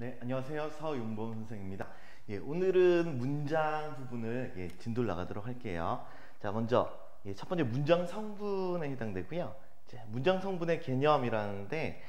네, 안녕하세요. 서윤범 선생입니다. 오늘은 문장 부분을 진도를 나가도록 할게요. 자, 먼저 첫 번째 문장 성분에 해당되고요. 이제 문장 성분의 개념이라는데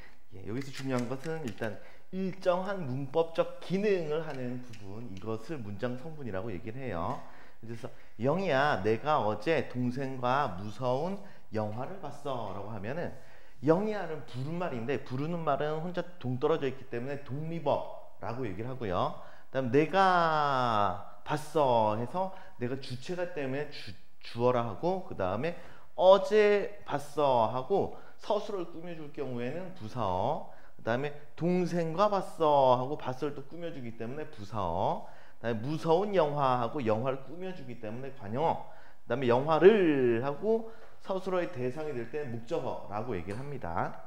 여기서 중요한 것은 일단 일정한 문법적 기능을 하는 부분, 이것을 문장 성분이라고 얘기를 해요. 그래서 영희야, 내가 어제 동생과 무서운 영화를 봤어 라고 하면은 영희야는 부른말인데 부르는 말은 혼자 동떨어져 있기 때문에 독립어라고 얘기를 하고요. 그다음 내가 봤어 해서 내가 주체가 때문에 주어라 하고, 그 다음에 어제 봤어 하고 서술을 꾸며줄 경우에는 부사어, 그 다음에 동생과 봤어 하고 봤어를 또 꾸며주기 때문에 부사어, 그 다음에 무서운 영화 하고 영화를 꾸며주기 때문에 관용어, 그 다음에 영화를 하고 서술어의 대상이 될 때 목적어라고 얘기를 합니다.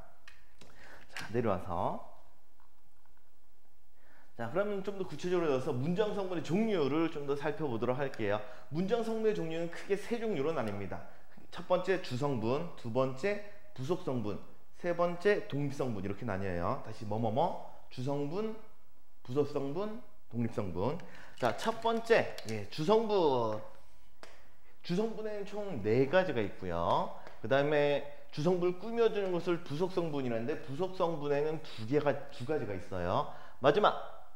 자, 내려와서 자, 그러면 좀 더 구체적으로 넣어서 문장 성분의 종류를 좀 더 살펴보도록 할게요. 문장 성분의 종류는 크게 세 종류로 나뉩니다. 첫 번째 주성분, 두 번째 부속성분, 세 번째 독립성분, 이렇게 나뉘어요. 다시 뭐뭐뭐 주성분, 부속성분, 독립성분. 자, 첫 번째 주성분. 주성분에는 총 4가지가 있고요. 그 다음에 주성분을 꾸며주는 것을 부속성분이라는데 부속성분에는 두 가지가 있어요. 마지막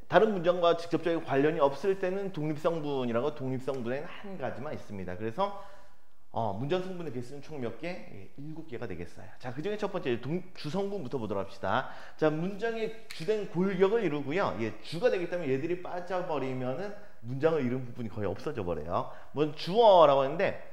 다른 문장과 직접적인 관련이 없을 때는 독립성분이라고, 독립성분에는 한 가지만 있습니다. 그래서 문장 성분의 개수는 총 몇 개? 7개가 되겠어요. 자, 그 중에 첫 번째 주성분부터 보도록 합시다. 자, 문장의 주된 골격을 이루고요. 주가 되기 때문에 얘들이 빠져버리면은 문장을 이룬 부분이 거의 없어져 버려요. 먼저 주어라고 하는데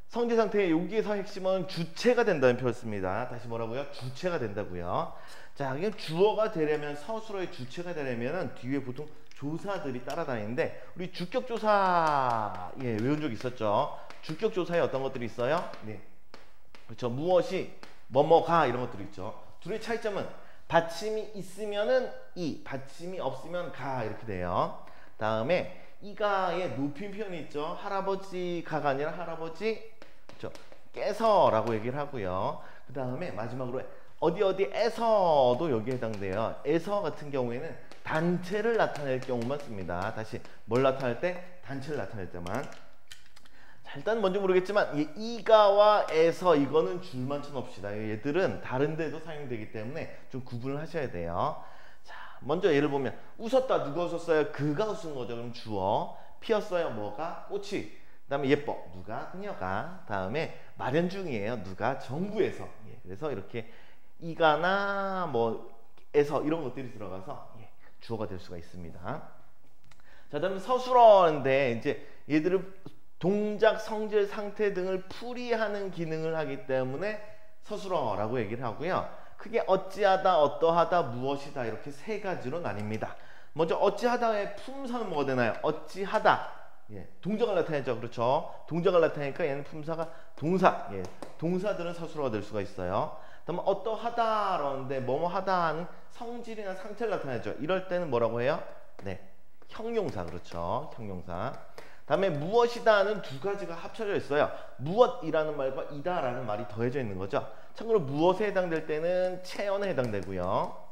성질 상태의 여기에서 핵심은 주체가 된다는 표현을 씁니다. 다시 뭐라고요? 주체가 된다고요. 자, 그냥 주어가 되려면, 서술어의 주체가 되려면 뒤에 보통 조사들이 따라다니는데, 우리 주격조사 외운 적 있었죠? 주격조사에 어떤 것들이 있어요? 네, 그렇죠. 무엇이 뭐뭐가 이런 것들이 있죠. 둘의 차이점은 받침이 있으면은 이, 받침이 없으면 가, 이렇게 돼요. 다음에 이가의 높임 표현이 있죠. 할아버지가가 아니라 할아버지 그렇죠. 깨서라고 얘기를 하고요. 그 다음에 마지막으로 어디에서도 여기에 해당돼요. 에서 같은 경우에는 단체를 나타낼 경우만 씁니다. 다시 뭘 나타낼 때? 단체를 나타낼 때만. 자, 일단 뭔지 모르겠지만 이가와 에서, 이거는 줄만 쳐놓읍시다. 얘들은 다른 데도 사용되기 때문에 좀 구분을 하셔야 돼요. 자, 먼저 예를 보면 웃었다. 누가 웃었어요? 그가 웃은 거죠. 그럼 주어. 피었어요. 뭐가? 꽃이. 그 다음에 예뻐. 누가? 그녀가. 다음에 마련 중이에요. 누가? 정부에서. 그래서 이렇게 이가나 에서 이런 것들이 들어가서 주어가 될 수가 있습니다. 자, 다음에 서술어인데 이제 얘들은 동작, 성질, 상태 등을 풀이하는 기능을 하기 때문에 서술어라고 얘기를 하고요. 크게 어찌하다, 어떠하다, 무엇이다, 이렇게 세 가지로 나뉩니다. 먼저 어찌하다의 품사는 뭐가 되나요? 어찌하다. 동작을 나타내죠. 그렇죠. 동작을 나타내니까 얘는 품사가 동사. 동사들은 서술어가 될 수가 있어요. 다음에 어떠하다라는데 뭐뭐 하다는 성질이나 상태를 나타내죠. 이럴 때는 뭐라고 해요? 네, 형용사. 그렇죠. 형용사. 다음에 무엇이다는 두 가지가 합쳐져 있어요. 무엇이라는 말과 이다라는 말이 더해져 있는 거죠. 참고로 무엇에 해당될 때는 체언에 해당되고요.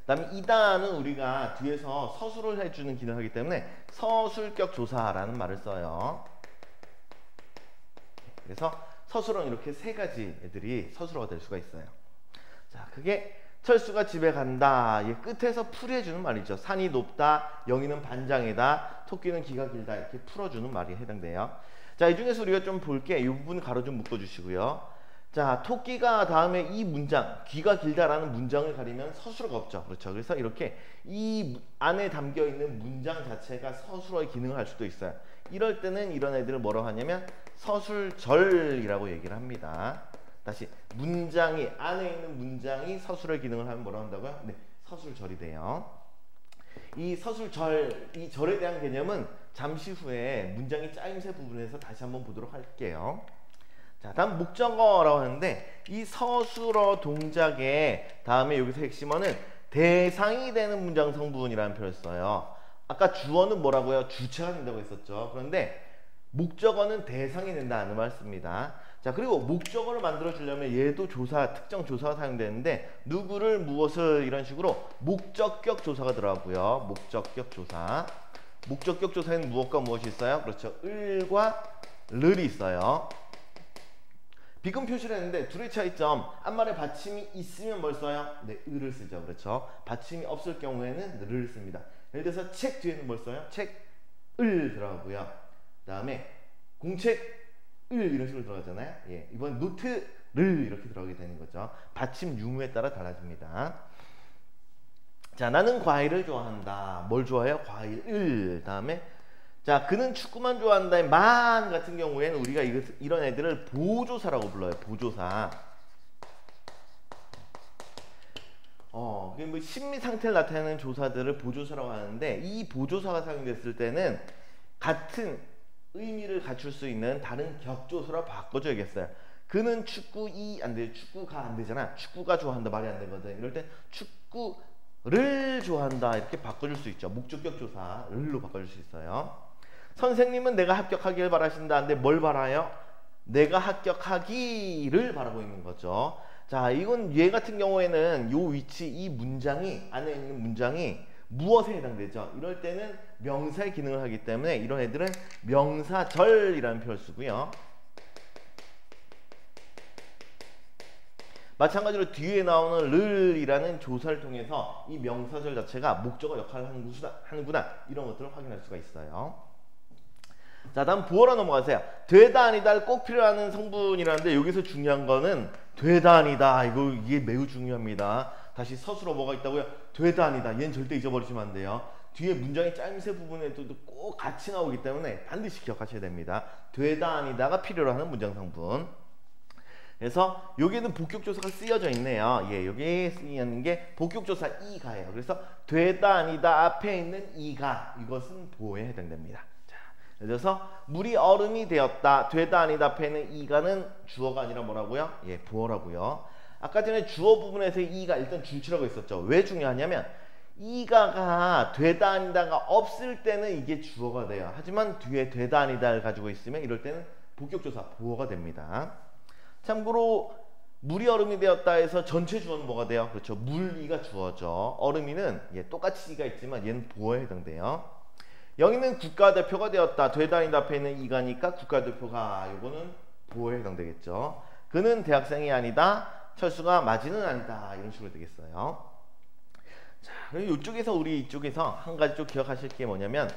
그다음에 이다는 우리가 뒤에서 서술을 해주는 기능을 하기 때문에 서술격 조사라는 말을 써요. 그래서 서술어는 이렇게 세 가지 애들이 서술어가 될 수가 있어요. 자, 그게 철수가 집에 간다. 끝에서 풀이해주는 말이죠. 산이 높다, 영희는 반장이다, 토끼는 귀가 길다, 이렇게 풀어주는 말이 해당돼요. 자, 이 중에서 우리가 좀 볼게. 이 부분 가로 좀 묶어주시고요. 자, 토끼가 다음에 이 문장, 귀가 길다라는 문장을 가리면 서술어가 없죠. 그렇죠. 그래서 이렇게 이 안에 담겨 있는 문장 자체가 서술어의 기능을 할 수도 있어요. 이럴 때는 이런 애들을 뭐라고 하냐면 서술절이라고 얘기를 합니다. 다시 문장이, 안에 있는 문장이 서술의 기능을 하면 뭐라고 한다고요? 네, 서술절이 돼요. 이 서술절, 이 절에 대한 개념은 잠시 후에 문장의 짜임새 부분에서 다시 한번 보도록 할게요. 자, 다음 목적어라고 하는데 이 서술어 동작의 다음에 여기서 핵심어는 대상이 되는 문장 성분이라는 표현을 써요. 아까 주어는 뭐라고요? 주체가 된다고 했었죠. 그런데 목적어는 대상이 된다는 말 씁니다. 자, 그리고 목적어를 만들어 주려면 얘도 조사, 특정 조사가 사용되는데 누구를 무엇을 이런 식으로 목적격 조사가 들어가고요. 목적격 조사. 목적격 조사에는 무엇과 무엇이 있어요? 그렇죠. 을과 르이 있어요. 비금 표시를 했는데 둘의 차이점. 앞말에 받침이 있으면 뭘 써요? 네, 을을 쓰죠. 그렇죠. 받침이 없을 경우에는 르를 씁니다. 예를 들어서 책 뒤에는 뭘 써요? 책, 을 들어가고요. 그 다음에 공책, 을 이런 식으로 들어가잖아요. 예, 이번 노트를 이렇게 들어가게 되는 거죠. 받침 유무에 따라 달라집니다. 자, 나는 과일을 좋아한다. 뭘 좋아해요? 과일을. 다음에 자, 그는 축구만 좋아한다의 만 같은 경우에는 우리가 이런 애들을 보조사라고 불러요. 보조사. 뭐 심리 상태를 나타내는 조사들을 보조사라고 하는데 이 보조사가 사용됐을 때는 같은 의미를 갖출 수 있는 다른 격조사로 바꿔줘야겠어요. 그는 안 돼. 축구가 안 되잖아. 축구가 좋아한다 말이 안 되거든. 이럴 때 축구를 좋아한다 이렇게 바꿔줄 수 있죠. 목적격 조사 를로 바꿔줄 수 있어요. 선생님은 내가 합격하기를 바라신다. 근데 뭘 바라요? 내가 합격하기를 바라고 있는 거죠. 자, 이건 얘 같은 경우에는 요 위치 이 문장이 안에 있는 문장이 무엇에 해당되죠? 이럴 때는 명사의 기능을 하기 때문에 이런 애들은 명사절이라는 표현을 쓰고요. 마찬가지로 뒤에 나오는 를이라는 조사를 통해서 이 명사절 자체가 목적어 역할을 하는구나 이런 것들을 확인할 수가 있어요. 자, 다음 부어로 넘어가세요. 되다 아니다를 꼭 필요하는 성분이라는데 여기서 중요한 거는 되다 아니다. 이게 매우 중요합니다. 다시 서술어 뭐가 있다고요? 되다 아니다. 얘는 절대 잊어버리시면 안 돼요. 뒤에 문장의 짜임새 부분에도 꼭 같이 나오기 때문에 반드시 기억하셔야 됩니다. 되다 아니다가 필요로 하는 문장 성분. 그래서 여기에는 복격조사가 쓰여져 있네요. 예, 여기에 쓰이는 게 복격조사 이가예요. 그래서 되다 아니다 앞에 있는 이가 이것은 보호에 해당됩니다. 자, 예를 들어서 물이 얼음이 되었다. 되다 아니다 앞에 있는 이가는 주어가 아니라 뭐라고요? 예, 보어라고요. 아까 전에 주어 부분에서 이가 일단 준치라고 했었죠. 왜 중요하냐면 이가가 되다 아니다가 없을 때는 이게 주어가 돼요. 하지만 뒤에 되다 아니다를 가지고 있으면 이럴 때는 복격조사 보어가 됩니다. 참고로 물이 얼음이 되었다 해서 전체 주어는 뭐가 돼요? 그렇죠. 물이가 주어죠. 얼음이는 똑같이 이가 있지만 얘는 보어에 해당돼요. 영희는 국가대표가 되었다. 되다 아니다 앞에 있는 이가니까 국가대표가 이거는 보어에 해당되겠죠. 그는 대학생이 아니다. 철수가 맞이는 아니다. 이런 식으로 되겠어요. 자, 그리고 이쪽에서 우리 이쪽에서 한 가지 좀 기억하실 게 뭐냐면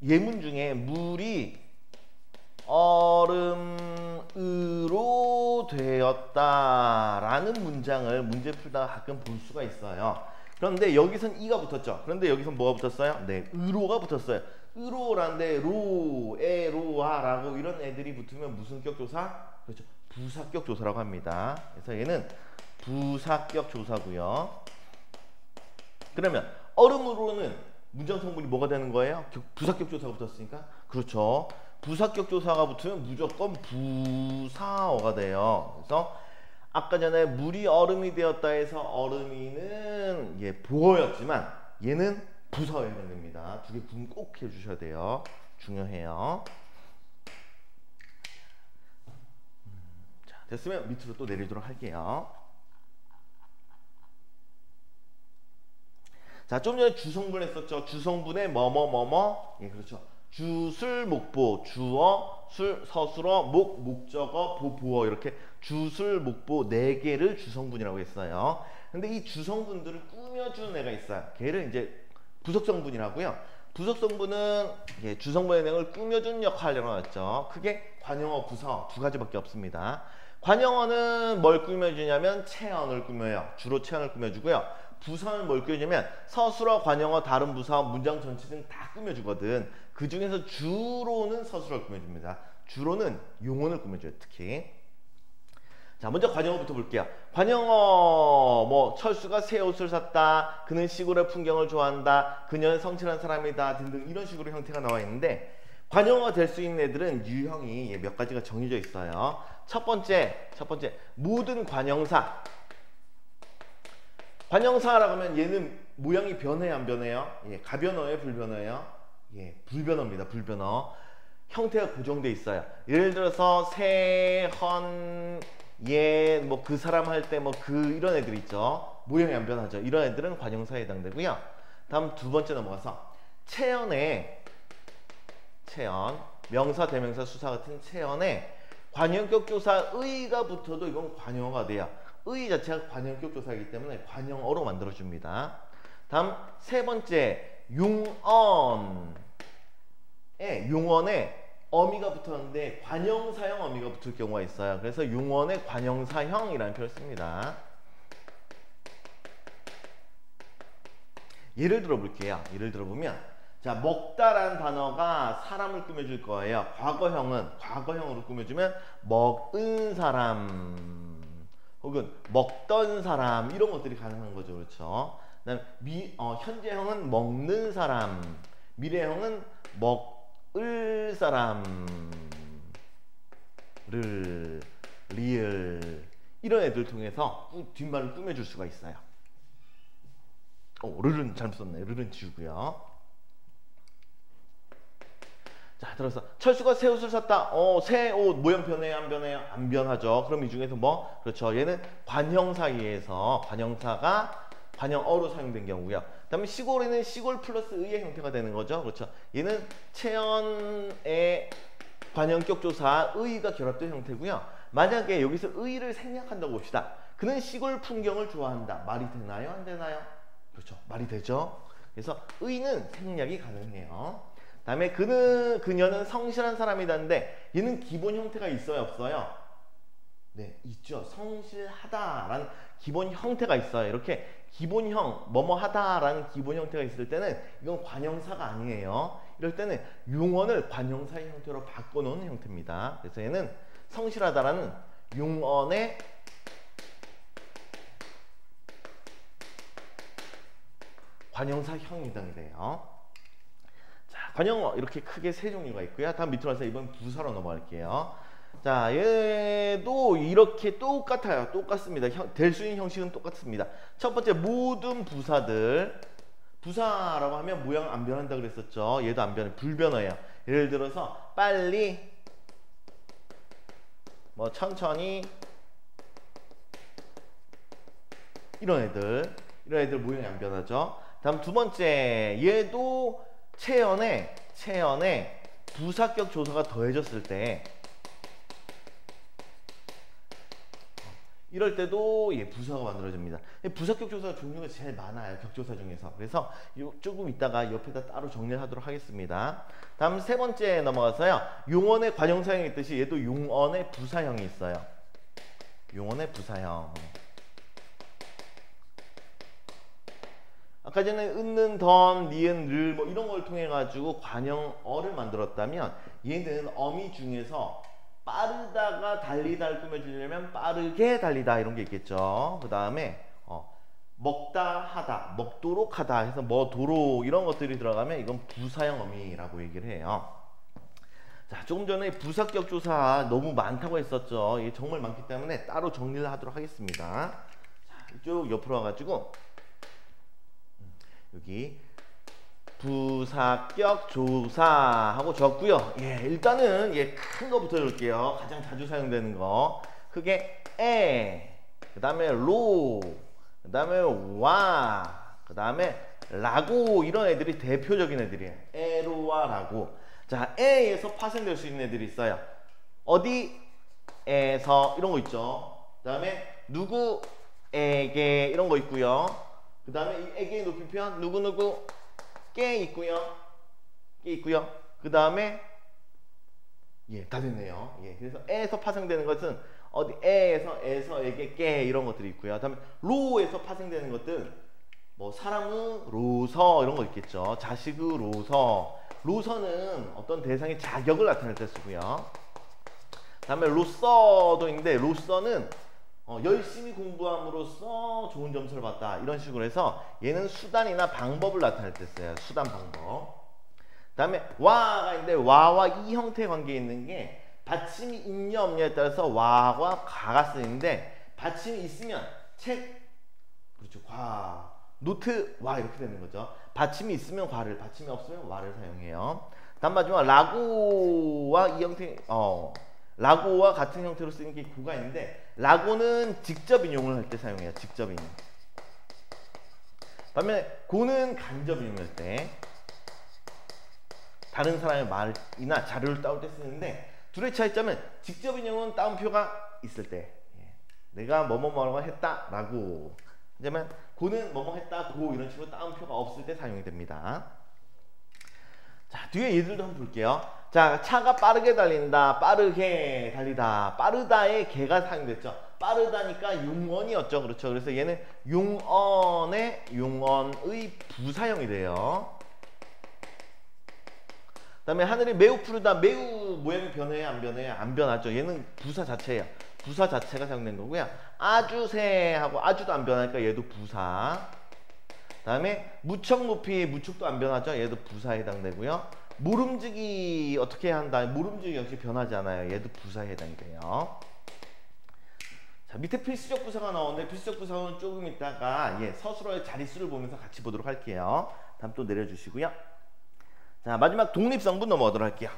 예문 중에 물이 얼음으로 되었다라는 문장을 문제 풀다가 가끔 볼 수가 있어요. 그런데 여기선 이가 붙었죠. 그런데 여기선 뭐가 붙었어요? 네, 으로가 붙었어요. 으로란데 로, 에, 로하라고 이런 애들이 붙으면 무슨 격 조사? 그렇죠. 부사격 조사라고 합니다. 그래서 얘는 부사격 조사고요. 그러면 얼음으로는 문장 성분이 뭐가 되는 거예요? 부사격 조사가 붙었으니까. 그렇죠. 부사격 조사가 붙으면 무조건 부사어가 돼요. 그래서 아까 전에 물이 얼음이 되었다 해서 얼음이는 보어였지만 얘는 부사어에 해당됩니다. 두 개 구분 꼭 해주셔야 돼요. 중요해요. 자, 됐으면 밑으로 또 내리도록 할게요. 자, 좀 전에 주성분 했었죠. 주성분의 뭐뭐뭐뭐. 예, 그렇죠. 주술, 목보, 주어, 술, 서술어, 목적어, 보어 이렇게 주술, 목보 4개를 주성분이라고 했어요. 근데 이 주성분들을 꾸며주는 애가 있어요. 걔를 이제 부속성분이라고요. 부속성분은 주성분의 내용을 꾸며주는 역할을 하죠. 크게 관용어, 부사어 두 가지밖에 없습니다. 관용어는 뭘 꾸며주냐면 체언을 꾸며요. 주로 체언을 꾸며주고요. 부사는 뭘 꾸며주냐면 서술어, 관용어, 다른 부사어, 문장 전체 등 다 꾸며주거든. 그 중에서 주로는 서술어를 꾸며줍니다. 주로는 용언을 꾸며줘요. 특히. 자, 먼저 관용어부터 볼게요. 관용어, 뭐 철수가 새 옷을 샀다. 그는 시골의 풍경을 좋아한다. 그녀는 성실한 사람이다. 등등 이런 식으로 형태가 나와 있는데 관용어가 될 수 있는 애들은 유형이 몇 가지가 정해져 있어요. 첫 번째 모든 관용사. 관용사라고 하면 얘는 모양이 변해요, 안 변해요? 예, 가변어예요, 불변어예요? 예, 불변어입니다. 불변어. 형태가 고정돼 있어요. 예를 들어서 세, 헌, 예, 뭐 그 사람 할 때 뭐 그 이런 애들 있죠. 모형이 안 변하죠. 이런 애들은 관형사에 해당되고요. 다음 두 번째 넘어가서 체언에 체언, 명사, 대명사, 수사 같은 체언에 관형격 조사 의가 붙어도 이건 관형어가 돼요. 의 자체가 관형격 조사이기 때문에 관형어로 만들어줍니다. 다음 세 번째 용언. 용언에 어미가 붙었는데 관형사형 어미가 붙을 경우가 있어요. 그래서 용언의 관형사형이라는 표현을 씁니다. 예를 들어 볼게요. 예를 들어 보면 자, 먹다라는 단어가 사람을 꾸며줄 거예요. 과거형으로 꾸며주면 먹은 사람 혹은 먹던 사람 이런 것들이 가능한 거죠. 그렇죠? 그다음 현재형은 먹는 사람, 미래형은 먹을 사람을 리을 이런 애들 통해서 뒷말을 꾸며줄 수가 있어요. 르는 잘못 썼네. 르는 지우고요. 자, 들어서 철수가 새 옷을 샀다. 새 옷 모양 변해요? 안 변해요? 안 변하죠. 그럼 이 중에서 뭐? 그렇죠. 얘는 관형사에서 관형사가 관형어로 사용된 경우고요. 그다음에 시골에는 시골 플러스 의의 형태가 되는 거죠. 그렇죠. 얘는 체언의 관형격 조사 의가 결합된 형태고요. 만약에 여기서 의를 생략한다고 봅시다. 그는 시골 풍경을 좋아한다. 말이 되나요? 안 되나요? 그렇죠. 말이 되죠. 그래서 의는 생략이 가능해요. 다음에 그녀는 성실한 사람이다는데 얘는 기본 형태가 있어요, 없어요? 네, 있죠. 성실하다라는 기본 형태가 있어요. 이렇게 기본형, 뭐뭐하다라는 기본 형태가 있을 때는 이건 관형사가 아니에요. 이럴 때는 용언을 관형사의 형태로 바꿔놓은 형태입니다. 그래서 얘는 성실하다라는 용언의 관형사형이 해당이 돼요. 자, 관형어 이렇게 크게 세 종류가 있고요. 다음 밑으로 가서 이번 부사로 넘어갈게요. 자, 얘도 이렇게 똑같아요. 똑같습니다. 될 수 있는 형식은 똑같습니다. 첫 번째 모든 부사들 부사라고 하면 모양 안 변한다 그랬었죠. 얘도 안 변해. 불변어예요. 예를 들어서 빨리 뭐 천천히 이런 애들 모양이 안 변하죠. 다음 두 번째 얘도 체언에 부사격 조사가 더해졌을 때 이럴 때도 부사가 만들어집니다. 부사격 조사 종류가 제일 많아요. 격조사 중에서. 그래서 조금 이따가 옆에다 따로 정리를 하도록 하겠습니다. 다음 세 번째 넘어가서요. 용언의 관형사형이 있듯이 얘도 용언의 부사형이 있어요. 용언의 부사형. 아까 전에 은는, 던, 니은, 를 뭐 이런 걸 통해 가지고 관형어를 만들었다면 얘는 어미 중에서 빠르다가 달리다를 꾸며주려면 빠르게 달리다 이런 게 있겠죠. 그 다음에 먹다 하다, 먹도록 하다 해서 뭐도록 이런 것들이 들어가면 이건 부사형 어미라고 얘기를 해요. 자, 조금 전에 부사격 조사 너무 많다고 했었죠. 이게 정말 많기 때문에 따로 정리를 하도록 하겠습니다. 자, 이쪽 옆으로 와가지고 여기 부사격 조사하고 적고요. 일단은 큰 거부터 적을게요. 가장 자주 사용되는 거. 그게 그 다음에 로, 그 다음에 와, 그 다음에 라고 이런 애들이 대표적인 애들이에요. 에로와 라고. 자, 에에서 파생될 수 있는 애들이 있어요. 어디에서 이런 거 있죠. 그 다음에 누구에게 이런 거 있고요. 그 다음에 이 에게의 높임표 누구누구 깨 있고요. 그 다음에 다 됐네요. 그래서 에에서 파생되는 것은 어디 에에서 에게 깨 이런 것들이 있고요. 그다음에 로에서 파생되는 것들은 뭐 사람으로서 이런 거 있겠죠. 자식으로서. 로서는 어떤 대상의 자격을 나타낼 때 쓰고요. 그다음에 로서도 있는데 로서는 열심히 공부함으로써 좋은 점수를 받다 이런 식으로 해서 얘는 수단이나 방법을 나타낼 때 써요. 수단, 방법. 그 다음에 와가 있는데 와와 이 형태의 관계에 있는 게 받침이 있냐 없냐에 따라서 와와 가가 쓰이는데 받침이 있으면 책, 그렇죠, 과, 노트, 와 이렇게 되는 거죠. 받침이 있으면 과를, 받침이 없으면 와를 사용해요. 다음 마지막 라고와 이 형태 라고와 같은 형태로 쓰는 게 고가 있는데 라고는 직접 인용을 할 때 사용해요. 직접 인용. 반면에 고는 간접 인용할 때 다른 사람의 말이나 자료를 따올 때 쓰는데 둘의 차이점은 직접 인용은 따옴표가 있을 때 내가 뭐뭐뭐라고 했다라고 하지만 고는 뭐뭐 했다 고 이런 식으로 따옴표가 없을 때 사용이 됩니다. 자 뒤에 얘들도 한번 볼게요. 자 차가 빠르게 달린다 빠르게 달리다 빠르다의 개가 사용됐죠. 빠르다니까 용언이었죠. 그렇죠. 그래서 얘는 용언의 부사형이 돼요. 그 다음에 하늘이 매우 푸르다 매우 모양이 변해요 안 변해요? 안 변하죠. 얘는 부사 자체예요. 부사 자체가 사용된 거고요. 아주 새하고 아주도 안 변하니까 얘도 부사. 그 다음에 무척 높이 무척도 안 변하죠. 얘도 부사에 해당되고요. 모름지기 어떻게 한다? 모름지기 역시 변하지 않아요. 얘도 부사에 해당이 돼요. 자 밑에 필수적 부사가 나오는데 필수적 부사는 조금 있다가 서술어의 자릿수를 보면서 같이 보도록 할게요. 다음 또 내려주시고요. 자 마지막 독립성분 넘어가도록 할게요.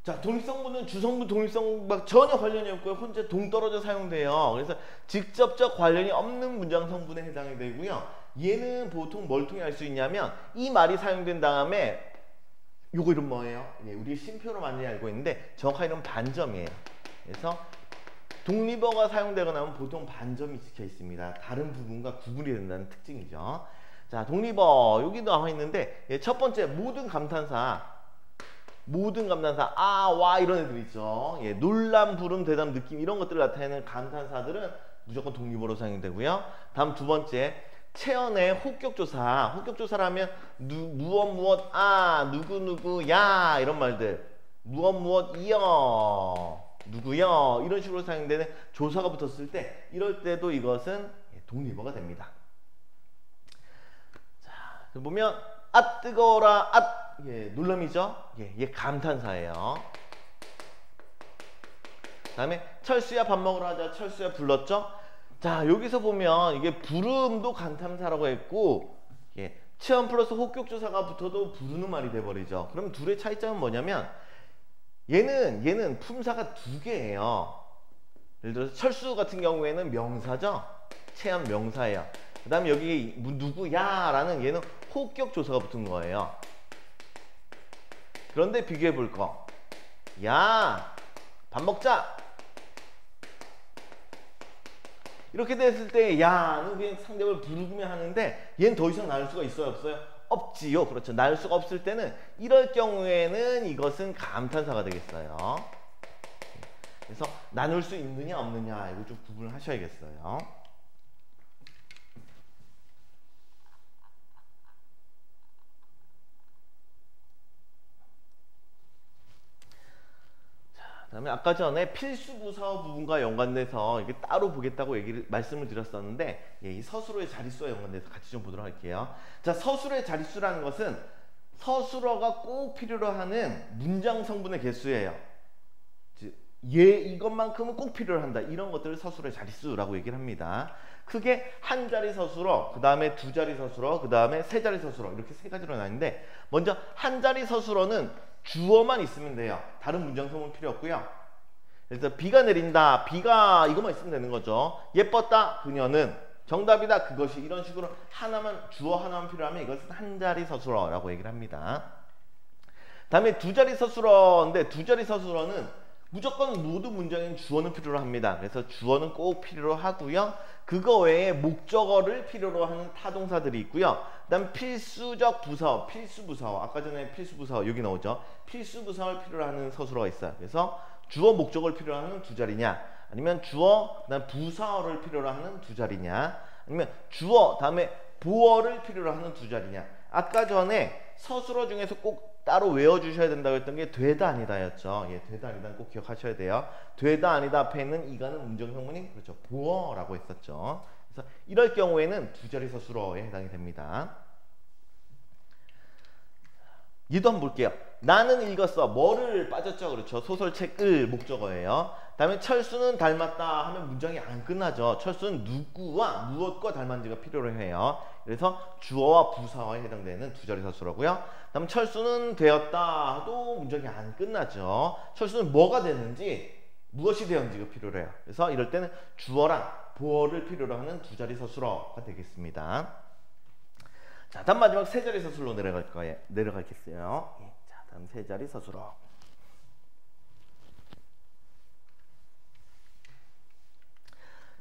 자 독립성분은 주성분 독립성분과 전혀 관련이 없고요. 혼자 동떨어져 사용돼요. 그래서 직접적 관련이 없는 문장 성분에 해당이 되고요. 얘는 보통 뭘 통해 알 수 있냐면 이 말이 사용된 다음에 요거 이름 뭐예요? 우리 심표로 많이 알고 있는데 정확한 이름 반점이에요. 그래서 독립어가 사용되거나 하면 보통 반점이 찍혀 있습니다. 다른 부분과 구분이 된다는 특징이죠. 자 독립어 여기 나와 있는데 첫 번째 모든 감탄사 아, 와 이런 애들 있죠. 놀람, 부름, 대담, 느낌 이런 것들을 나타내는 감탄사들은 무조건 독립어로 사용되고요. 다음 두 번째 체언의 호격조사. 호격조사라면 무엇 누구 야 이런 말들 무엇 이여 누구여 이런 식으로 사용되는 조사가 붙었을 때 이럴 때도 이것은 독립어가 됩니다. 자 보면 아 뜨거워라 놀람이죠. 얘 감탄사예요. 그 다음에 철수야 밥 먹으러 하자. 철수야 불렀죠. 자 여기서 보면 이게 부름도 감탄사라고 했고 체험 플러스 호격조사가 붙어도 부르는 말이 돼버리죠. 그럼 둘의 차이점은 뭐냐면 얘는 품사가 두 개예요. 예를 들어서 철수 같은 경우에는 명사죠. 체험 명사예요. 그 다음에 여기 누구야 라는 얘는 호격조사가 붙은 거예요. 그런데 비교해 볼 거. 야, 밥 먹자. 이렇게 됐을 때 야는 그냥 상대방을 부르면 하는데 얘는 더 이상 나눌 수가 있어요? 없어요? 없지요. 그렇죠. 나눌 수가 없을 때는 이럴 경우에는 이것은 감탄사가 되겠어요. 그래서 나눌 수 있느냐 없느냐 이거 좀 구분을 하셔야겠어요. 그다음에 아까 전에 필수부사어 부분과 연관돼서 이게 따로 보겠다고 말씀을 드렸었는데 이 서술어의 자릿수와 연관돼서 같이 좀 보도록 할게요. 자, 서술어의 자릿수라는 것은 서술어가 꼭 필요로 하는 문장 성분의 개수예요. 이것만큼은 꼭 필요로 한다. 이런 것들을 서술어의 자릿수라고 얘기를 합니다. 크게 한 자리 서술어, 그 다음에 두 자리 서술어, 그 다음에 세 자리 서술어 이렇게 세 가지로 나뉘는데 먼저 한 자리 서술어는 주어만 있으면 돼요. 다른 문장 성분 필요 없고요. 그래서 비가 내린다. 비가 이것만 있으면 되는 거죠. 예뻤다. 그녀는. 정답이다. 그것이. 이런 식으로 주어 하나만 필요하면 이것은 한 자리 서술어라고 얘기를 합니다. 다음에 두 자리 서술어인데 두 자리 서술어는 무조건 모든 문장인 주어는 필요로 합니다. 그래서 주어는 꼭 필요로 하고요. 그거 외에 목적어를 필요로 하는 타동사들이 있고요. 그다음 필수적 부사어, 필수부사어. 아까 전에 필수부사어 여기 나오죠. 필수부사어를 필요로 하는 서술어가 있어요. 그래서 주어, 목적어를 필요로 하는 두 자리냐, 아니면 주어, 그다음 부사어를 필요로 하는 두 자리냐, 아니면 주어 다음에 보어를 필요로 하는 두 자리냐. 아까 전에 서술어 중에서 꼭 따로 외워주셔야 된다고 했던 게 되다 아니다였죠. 되다 아니다는 꼭 기억하셔야 돼요. 되다 아니다 앞에 있는 이가는 문장 성분이 그렇죠. 보어라고 했었죠. 그래서 이럴 경우에는 두 자리 서술어에 해당이 됩니다. 얘도 한번 볼게요. 나는 읽었어. 뭐를 빠졌죠? 그렇죠. 소설책을 목적어예요. 다음에 철수는 닮았다 하면 문장이 안 끝나죠. 철수는 누구와 무엇과 닮았는지가 필요로 해요. 그래서 주어와 부사어에 해당되는 두 자리 사수라고요. 다음 철수는 되었다 하도 문장이 안 끝나죠. 철수는 뭐가 됐는지 무엇이 되었는지가 필요로 해요. 그래서 이럴 때는 주어랑 보어를 필요로 하는 두 자리 서술어가 되겠습니다. 자, 다음 마지막 세 자리 서술로 내려가겠어요. 자, 다음 세 자리 서술어.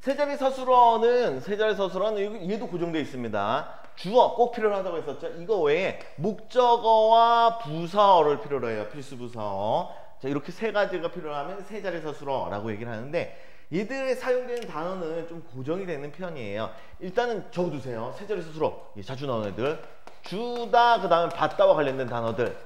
세 자리 서술어는 얘도 고정되어 있습니다. 주어 꼭 필요하다고 했었죠. 이거 외에 목적어와 부사어를 필요로 해요. 필수 부사어. 자, 이렇게 세 가지가 필요하면 세 자리 서술어라고 얘기를 하는데 얘들에 사용되는 단어는 좀 고정이 되는 편이에요. 일단은 적어두세요. 세 자리 서술어 자주 나오는 애들. 주다 그 다음에 받다와 관련된 단어들.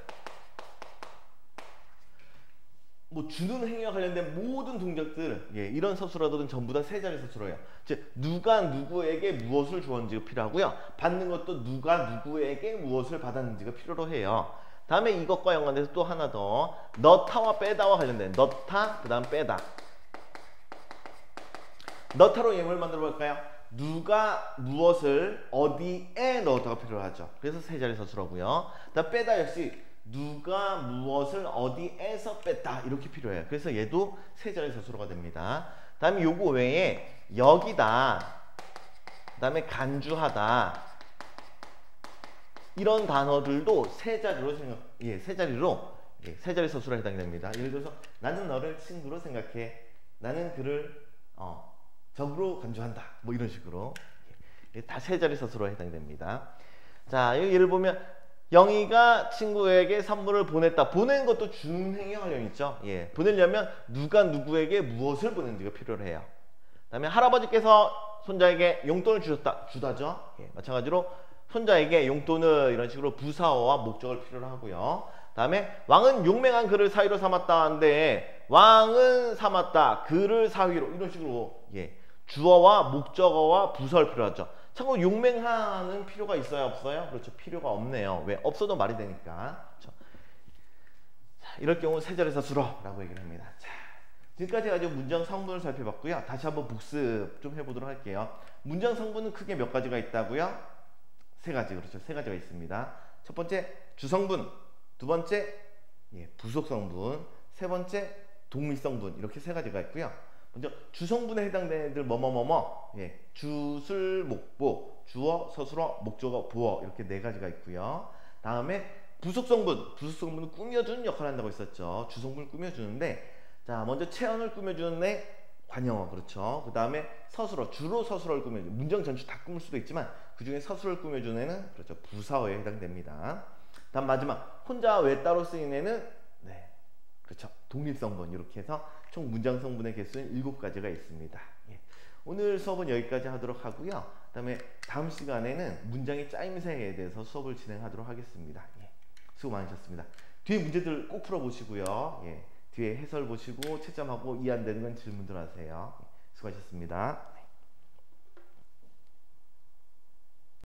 뭐 주는 행위와 관련된 모든 동작들 이런 서술어들은 전부 다 세 자리 서술어예요. 즉 누가 누구에게 무엇을 주었는지가 필요하고요. 받는 것도 누가 누구에게 무엇을 받았는지가 필요로 해요. 다음에 이것과 연관돼서 또 하나 더 넣다와 빼다와 관련된 넣다 그 다음 빼다. 넣다로 예문을 만들어 볼까요? 누가 무엇을 어디에 넣었다가 필요하죠. 그래서 세 자리 서술어고요. 다음 빼다 역시 누가 무엇을 어디에서 뺐다 이렇게 필요해요. 그래서 얘도 세 자리 서술어가 됩니다. 다음에 요거 외에 여기다 그 다음에 간주하다 이런 단어들도 세 자리로 세 자리 서술어에 해당이 됩니다. 예를 들어서 나는 너를 친구로 생각해. 나는 그를 적으로 간주한다. 뭐 이런 식으로 다 세 자리 서술어에 해당이 됩니다. 자, 예를 보면 영희가 친구에게 선물을 보냈다. 보낸 것도 주는 행위와 관련 있죠. 보내려면 누가 누구에게 무엇을 보냈는지가 필요로 해요. 그다음에 할아버지께서 손자에게 용돈을 주다죠. 마찬가지로 손자에게 용돈을 이런 식으로 부사어와 목적을 필요로 하고요. 다음에 왕은 용맹한 그를 사위로 삼았다 하는데 왕은 삼았다 그를 사위로 이런 식으로 주어와 목적어와 부사를 필요하죠. 참고로 용맹하는 필요가 있어요 없어요? 그렇죠. 필요가 없네요. 왜? 없어도 말이 되니까. 그렇죠. 자, 이럴 경우 세 자리 서술어라고 얘기를 합니다. 자, 지금까지 가지고 문장 성분을 살펴봤고요. 다시 한번 복습 좀 해보도록 할게요. 문장 성분은 크게 몇 가지가 있다고요? 세 가지. 그렇죠. 세 가지가 있습니다. 첫 번째 주성분, 두 번째 부속 성분, 세 번째 동의 성분 이렇게 세 가지가 있고요. 먼저 주성분에 해당되는 애들 주술, 목보, 주어, 서술어, 목적어, 보어 이렇게 네 가지가 있고요. 다음에 부속성분은 꾸며주는 역할을 한다고 했었죠. 주성분을 꾸며주는데 자 먼저 체언을 꾸며주는 애 관형어 그렇죠. 그 다음에 서술어, 주로 서술어를 꾸며주는 문장 전체 다 꾸밀 수도 있지만 그 중에 서술어를 꾸며주는 애는 그렇죠. 부사어에 해당됩니다. 다음 마지막 혼자 왜 따로 쓰인 애는 그렇죠. 독립성분 이렇게 해서 총 문장 성분의 개수는 7가지가 있습니다. 오늘 수업은 여기까지 하도록 하고요. 그 다음에 다음 시간에는 문장의 짜임새에 대해서 수업을 진행하도록 하겠습니다. 수고 많으셨습니다. 뒤에 문제들 꼭 풀어보시고요. 뒤에 해설 보시고 채점하고 이해 안 되는 건 질문들 하세요. 수고하셨습니다.